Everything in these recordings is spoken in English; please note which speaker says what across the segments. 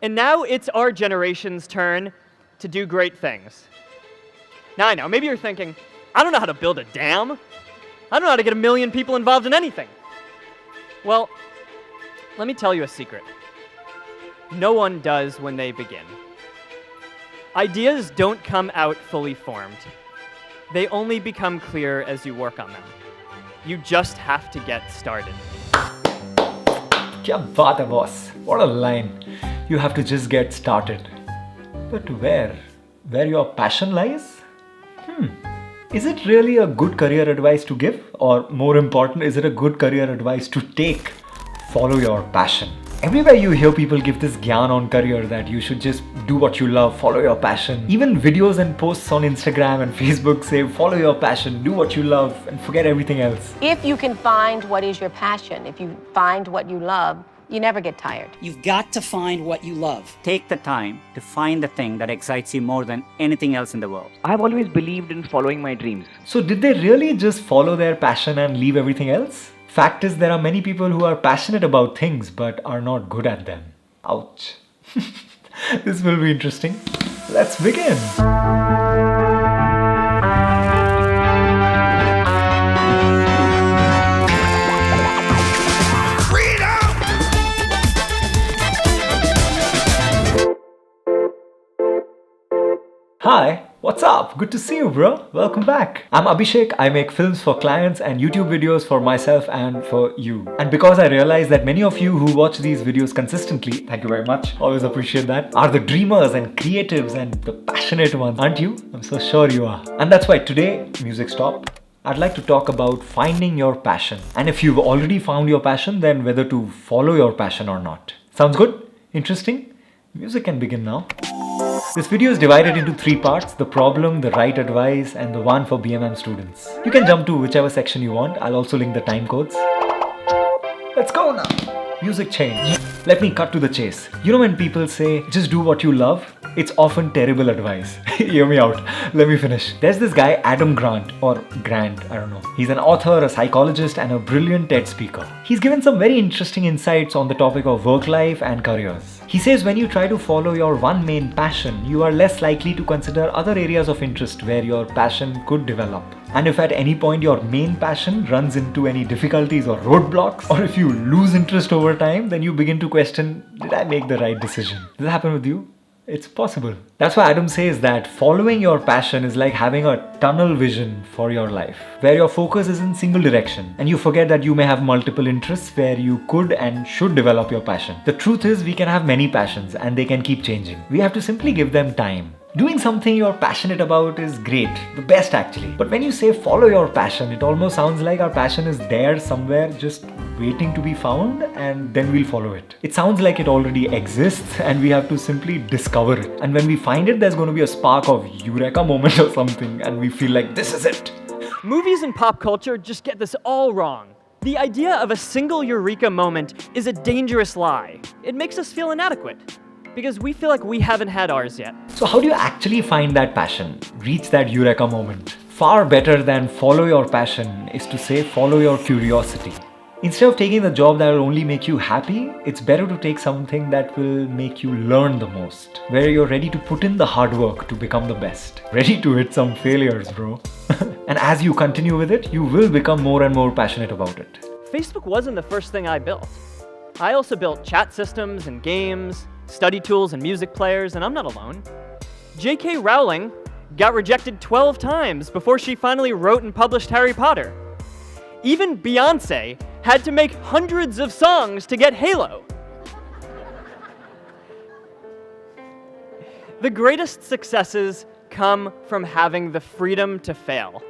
Speaker 1: And now it's our generation's turn to do great things. Now I know, maybe you're thinking, I don't know how to build a dam. I don't know how to get 1 million people involved in anything. Well, let me tell you a secret. No one does when they begin. Ideas don't come out fully formed. They only become clear as you work on them. You just have to get started.
Speaker 2: Kya baat hai, boss? What a line. You have to just get started. But where? Where your passion lies? Is it really a good career advice to give? Or more important, is it a good career advice to take? Follow your passion. Everywhere you hear people give this gyan on career that you should just do what you love, follow your passion. Even videos and posts on Instagram and Facebook say, follow your passion, do what you love, and forget everything else.
Speaker 3: If you can find what is your passion, if you find what you love, you never get tired.
Speaker 4: You've got to find what you love. Take the time to find the thing that excites you more than anything else in the world.
Speaker 5: I've always believed in following my dreams.
Speaker 2: So did they really just follow their passion and leave everything else? Fact is, there are many people who are passionate about things but are not good at them. Ouch. This will be interesting. Let's begin. Hi, what's up? Good to see you, bro. Welcome back. I'm Abhishek. I make films for clients and YouTube videos for myself and for you. And because I realize that many of you who watch these videos consistently, thank you very much, always appreciate that, are the dreamers and creatives and the passionate ones, aren't you? I'm so sure you are. And that's why today, music stop, I'd like to talk about finding your passion. And if you've already found your passion, then whether to follow your passion or not. Sounds good? Interesting? Music can begin now. This video is divided into 3 parts: the problem, the right advice, and the one for BMM students. You can jump to whichever section you want. I'll also link the time codes. Let's go now. Music change. Let me cut to the chase. You know when people say, just do what you love? It's often terrible advice. Hear me out. Let me finish. There's this guy, Adam Grant, or Grant, I don't know. He's an author, a psychologist, and a brilliant TED speaker. He's given some very interesting insights on the topic of work life and careers. He says when you try to follow your one main passion, you are less likely to consider other areas of interest where your passion could develop. And if at any point your main passion runs into any difficulties or roadblocks, or if you lose interest over time, then you begin to question, did I make the right decision? Does that happen with you? It's possible. That's why Adam says that following your passion is like having a tunnel vision for your life, where your focus is in single direction and you forget that you may have multiple interests where you could and should develop your passion. The truth is, we can have many passions and they can keep changing. We have to simply give them time. Doing something you're passionate about is great, the best actually. But when you say follow your passion, it almost sounds like our passion is there somewhere just waiting to be found and then we'll follow it. It sounds like it already exists and we have to simply discover it. And when we find it, there's going to be a spark of Eureka Moment or something and we feel like this is it.
Speaker 1: Movies and pop culture just get this all wrong. The idea of a single Eureka Moment is a dangerous lie. It makes us feel inadequate, because we feel like we haven't had ours yet.
Speaker 2: So how do you actually find that passion? Reach that Eureka Moment. Far better than follow your passion is to say follow your curiosity. Instead of taking the job that will only make you happy, it's better to take something that will make you learn the most, where you're ready to put in the hard work to become the best. Ready to hit some failures, bro. And as you continue with it, you will become more and more passionate about it.
Speaker 1: Facebook wasn't the first thing I built. I also built chat systems and games, study tools and music players, and I'm not alone. J.K. Rowling got rejected 12 times before she finally wrote and published Harry Potter. Even Beyoncé had to make hundreds of songs to get Halo. The greatest successes come from having the freedom to fail.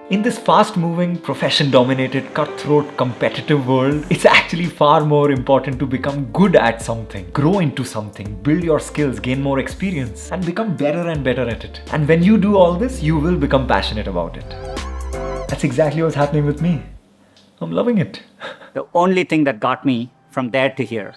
Speaker 2: In this fast-moving, profession-dominated, cutthroat, competitive world, it's actually far more important to become good at something, grow into something, build your skills, gain more experience, and become better and better at it. And when you do all this, you will become passionate about it. That's exactly what's happening with me. I'm loving it.
Speaker 4: The only thing that got me from there to here,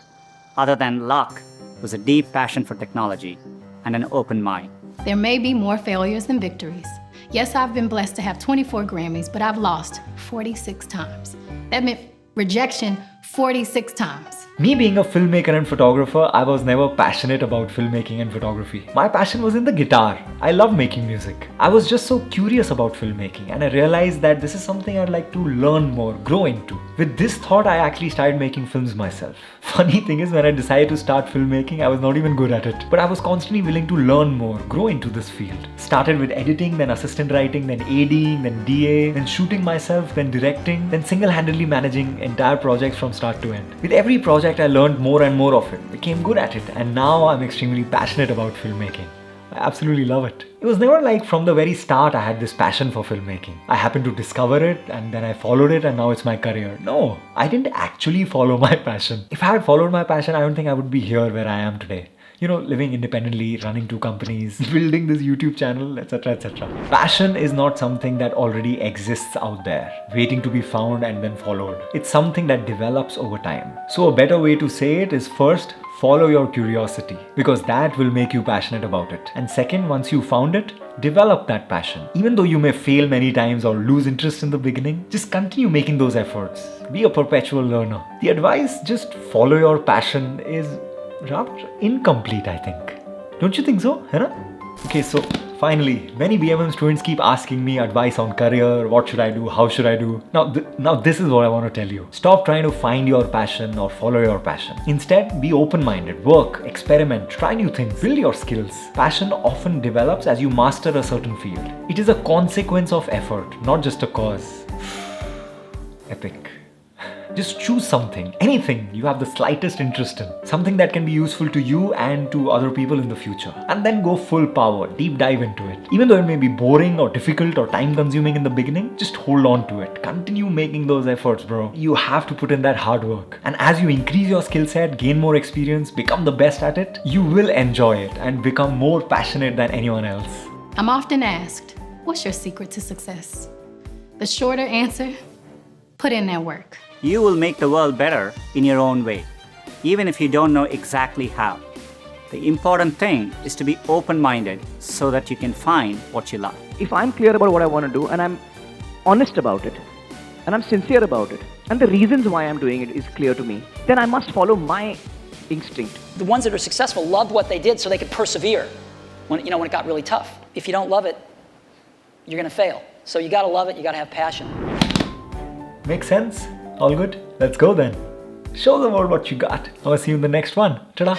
Speaker 4: other than luck, was a deep passion for technology and an open mind.
Speaker 6: There may be more failures than victories. Yes, I've been blessed to have 24 Grammys, but I've lost 46 times. That meant rejection 46 times.
Speaker 2: Me being a filmmaker and photographer, I was never passionate about filmmaking and photography. My passion was in the guitar. I love making music. I was just so curious about filmmaking, and I realized that this is something I'd like to learn more, grow into. With this thought, I actually started making films myself. Funny thing is, when I decided to start filmmaking, I was not even good at it. But I was constantly willing to learn more, grow into this field. Started with editing, then assistant writing, then ADing, then DA, then shooting myself, then directing, then single-handedly managing entire projects from start to end. With every project, I learned more and more of it, became good at it, and now I'm extremely passionate about filmmaking. I absolutely love it. It was never like from the very start I had this passion for filmmaking. I happened to discover it and then I followed it and now it's my career. No, I didn't actually follow my passion. If I had followed my passion, I don't think I would be here where I am today. You know, living independently, running 2 companies, building this YouTube channel, etc. etc. Passion is not something that already exists out there, waiting to be found and then followed. It's something that develops over time. So a better way to say it is, first, follow your curiosity, because that will make you passionate about it. And second, once you found it, develop that passion. Even though you may fail many times or lose interest in the beginning, just continue making those efforts. Be a perpetual learner. The advice, just follow your passion, is rather incomplete, I think. Don't you think so? Hai na? Okay, so finally, many BMM students keep asking me advice on career, what should I do, how should I do. Now this is what I want to tell you. Stop trying to find your passion or follow your passion. Instead, be open-minded, work, experiment, try new things, build your skills. Passion often develops as you master a certain field. It is a consequence of effort, not just a cause. Epic. Just choose something, anything you have the slightest interest in, something that can be useful to you and to other people in the future, and then go full power, deep dive into it. Even though it may be boring or difficult or time consuming in the beginning, just hold on to it. Continue making those efforts, bro. You have to put in that hard work. And as you increase your skill set, gain more experience, become the best at it, you will enjoy it and become more passionate than anyone else.
Speaker 6: I'm often asked, what's your secret to success? The shorter answer, put in that work.
Speaker 4: You will make the world better in your own way, even if you don't know exactly how. The important thing is to be open-minded so that you can find what you love.
Speaker 5: If I'm clear about what I want to do and I'm honest about it and I'm sincere about it and the reasons why I'm doing it is clear to me, then I must follow my instinct.
Speaker 7: The ones that are successful loved what they did so they could persevere when it got really tough. If you don't love it, you're going to fail. So you got to love it, you got to have passion.
Speaker 2: Makes sense? All good? Let's go then. Show the world what you got. I'll see you in the next one. Ta-da!